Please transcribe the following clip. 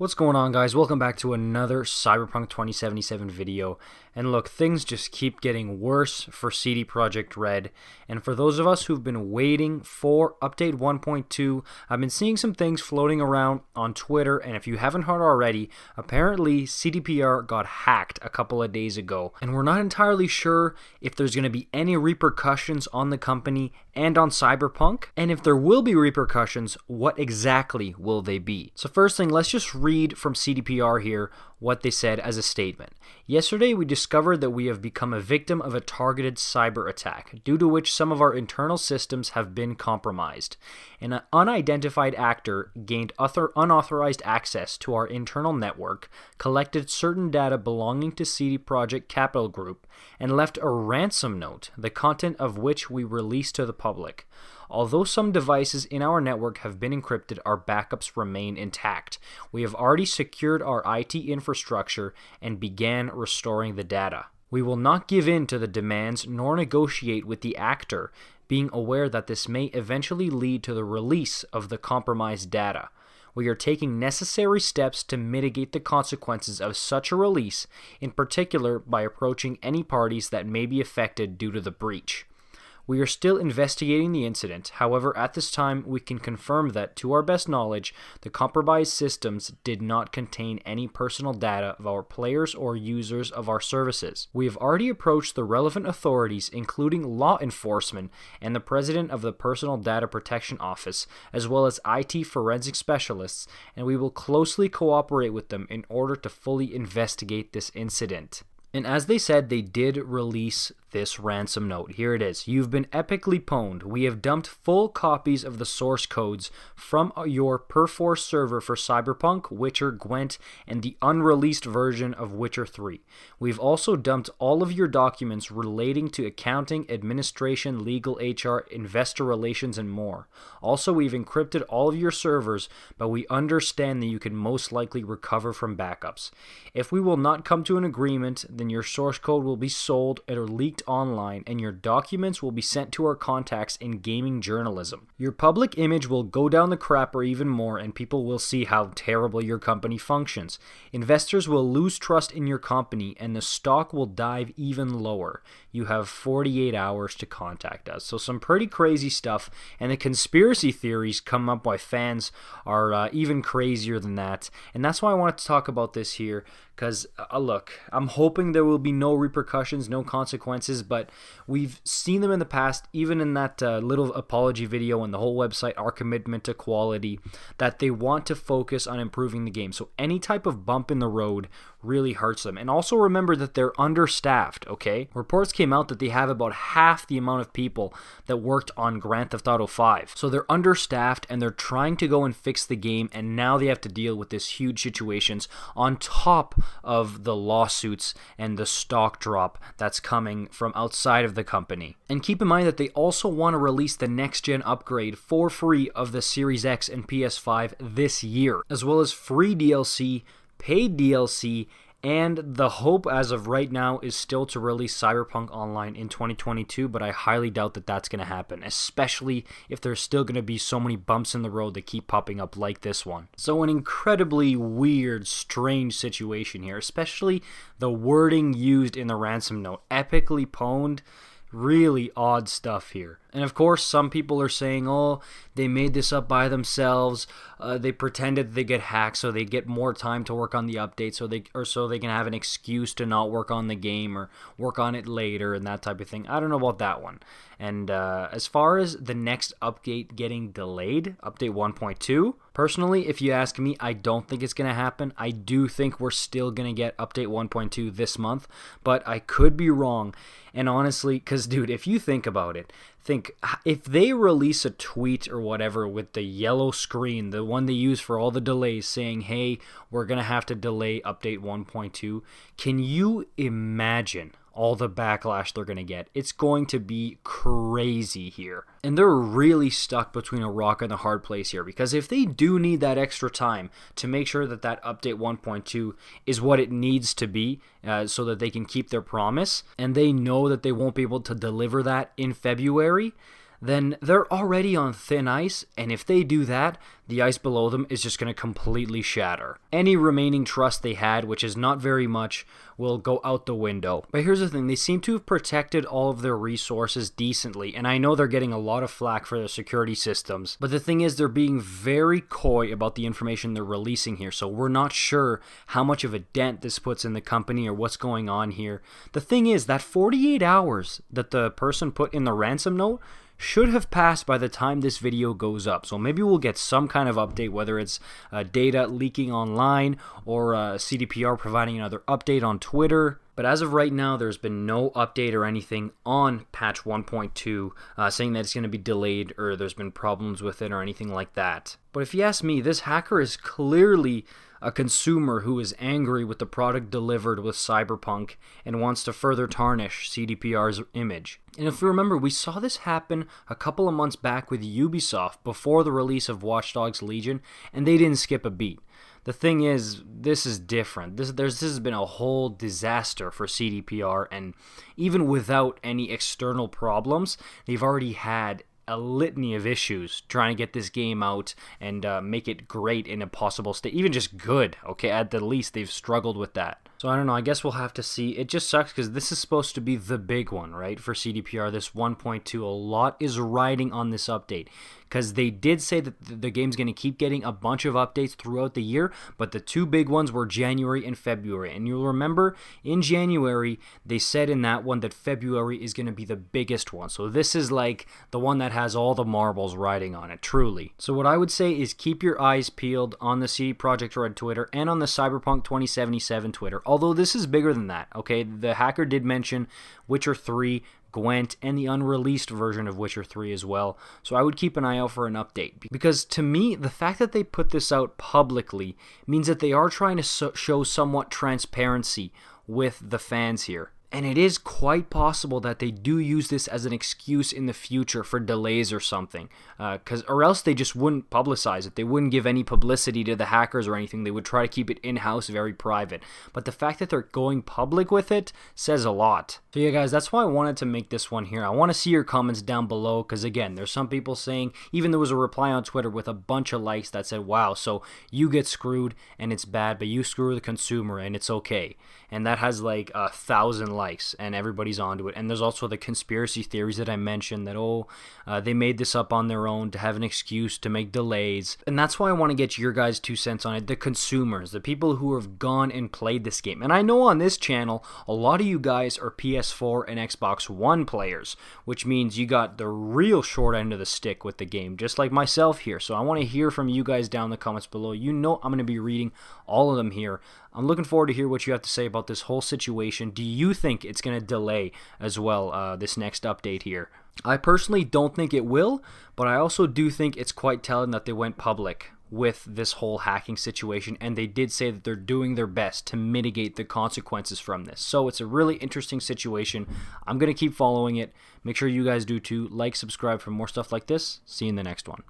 What's going on, guys? Welcome back to another Cyberpunk 2077 video. And look, things just keep getting worse for CD Projekt Red. And for those of us who've been waiting for update 1.2, I've been seeing some things floating around on Twitter. And if you haven't heard already, apparently CDPR got hacked a couple of days ago. And we're not entirely sure if there's going to be any repercussions on the company and on Cyberpunk. And if there will be repercussions, what exactly will they be? So first thing, let's just read from CDPR here what they said as a statement. Yesterday, we discovered that we have become a victim of a targeted cyber attack, due to which some of our internal systems have been compromised. An unidentified actor gained unauthorized access to our internal network, collected certain data belonging to CD Projekt Capital Group, and left a ransom note, the content of which we released to the public. Although some devices in our network have been encrypted, our backups remain intact. We have already secured our IT infrastructure and began restoring the data. We will not give in to the demands nor negotiate with the actor, being aware that this may eventually lead to the release of the compromised data. We are taking necessary steps to mitigate the consequences of such a release, in particular by approaching any parties that may be affected due to the breach. We are still investigating the incident. However, at this time, we can confirm that, to our best knowledge, the compromised systems did not contain any personal data of our players or users of our services. We have already approached the relevant authorities, including law enforcement and the president of the Personal Data Protection Office, as well as IT forensic specialists, and we will closely cooperate with them in order to fully investigate this incident. And as they said, they did release this ransom note. Here it is. You've been epically pwned. We have dumped full copies of the source codes from your Perforce server for Cyberpunk, Witcher, Gwent, and the unreleased version of Witcher 3. We've also dumped all of your documents relating to accounting, administration, legal, HR, investor relations, and more. Also, we've encrypted all of your servers, but we understand that you can most likely recover from backups. If we will not come to an agreement, then your source code will be sold or leaked online, and your documents will be sent to our contacts in gaming journalism. Your public image will go down the crapper even more, and people will see how terrible your company functions. Investors will lose trust in your company, and the stock will dive even lower. You have 48 hours to contact us. So some pretty crazy stuff, and the conspiracy theories come up by fans are even crazier than that. And that's why I wanted to talk about this here, because look, I'm hoping there will be no repercussions, no consequences, but we've seen them in the past, even in that little apology video and the whole website, Our Commitment to Quality, that they want to focus on improving the game. So any type of bump in the road really hurts them. And also remember that they're understaffed, okay? Reports came out that they have about half the amount of people that worked on Grand Theft Auto 5. So they're understaffed, and they're trying to go and fix the game, and now they have to deal with this huge situations on top of the lawsuits and the stock drop that's coming from outside of the company. And keep in mind that they also want to release the next-gen upgrade for free of the Series X and PS5 this year, as well as free DLC, paid DLC, and the hope as of right now is still to release Cyberpunk Online in 2022, but I highly doubt that that's going to happen, especially if there's still going to be so many bumps in the road that keep popping up like this one. So an incredibly weird, strange situation here, especially the wording used in the ransom note. Epically pwned. Really odd stuff here. And of course, some people are saying, oh, they made this up by themselves. They pretended they get hacked so they get more time to work on the update, so they can have an excuse to not work on the game or work on it later and that type of thing. I don't know about that one. And as far as the next update getting delayed, update 1.2, personally, if you ask me, I don't think it's going to happen. I do think we're still going to get update 1.2 this month, but I could be wrong. And honestly, because dude, if you think about it, think if they release a tweet or whatever with the yellow screen, the one they use for all the delays, saying, hey, we're going to have to delay update 1.2, can you imagine all the backlash they're going to get? It's going to be crazy here. And they're really stuck between a rock and a hard place here, because if they do need that extra time to make sure that that update 1.2 is what it needs to be so that they can keep their promise, and they know that they won't be able to deliver that in February, then they're already on thin ice, and if they do that, the ice below them is just going to completely shatter. Any remaining trust they had, which is not very much, will go out the window. But here's the thing, they seem to have protected all of their resources decently, and I know they're getting a lot of flack for their security systems, but the thing is they're being very coy about the information they're releasing here, so we're not sure how much of a dent this puts in the company or what's going on here. The thing is that 48 hours that the person put in the ransom note should have passed by the time this video goes up. So maybe we'll get some kind of update, whether it's data leaking online or CDPR providing another update on Twitter. But as of right now, there's been no update or anything on patch 1.2 saying that it's going to be delayed or there's been problems with it or anything like that. But if you ask me, this hacker is clearly a consumer who is angry with the product delivered with Cyberpunk and wants to further tarnish CDPR's image. And if you remember, we saw this happen a couple of months back with Ubisoft before the release of Watch Dogs Legion, and they didn't skip a beat. The thing is, this is different. This has been a whole disaster for CDPR, and even without any external problems, they've already had a litany of issues trying to get this game out and make it great in a possible state, even just good. Okay, at the least they've struggled with that. So I don't know, I guess we'll have to see. It just sucks because this is supposed to be the big one, right, for CDPR, this 1.2. A lot is riding on this update because they did say that the game's going to keep getting a bunch of updates throughout the year, but the two big ones were January and February. And you'll remember in January, they said in that one that February is going to be the biggest one. So this is like the one that has all the marbles riding on it, truly. So what I would say is keep your eyes peeled on the CD Projekt Red Twitter and on the Cyberpunk 2077 Twitter. Although this is bigger than that, okay? The hacker did mention Witcher 3, Gwent, and the unreleased version of Witcher 3 as well. So I would keep an eye out for an update. Because to me, the fact that they put this out publicly means that they are trying to show somewhat transparency with the fans here. And it is quite possible that they do use this as an excuse in the future for delays or something. Or else they just wouldn't publicize it. They wouldn't give any publicity to the hackers or anything. They would try to keep it in-house, very private. But the fact that they're going public with it says a lot. So yeah, guys, that's why I wanted to make this one here. I want to see your comments down below because, again, there's some people saying, even there was a reply on Twitter with a bunch of likes that said, wow, so you get screwed and it's bad, but you screw the consumer and it's okay. And that has like 1,000 likes and everybody's onto it. And there's also the conspiracy theories that I mentioned that, they made this up on their own to have an excuse to make delays. And that's why I want to get your guys' 2 cents on it. The consumers, the people who have gone and played this game. And I know on this channel, a lot of you guys are PS4 and Xbox One players, which means you got the real short end of the stick with the game, just like myself here. So I want to hear from you guys down in the comments below. You know I'm going to be reading all of them here. I'm looking forward to hear what you have to say about this whole situation. Do you think it's going to delay as well, this next update here? I personally don't think it will, but I also do think it's quite telling that they went public with this whole hacking situation, and they did say that they're doing their best to mitigate the consequences from this. So it's a really interesting situation. I'm going to keep following it. Make sure you guys do too. Like, subscribe for more stuff like this. See you in the next one.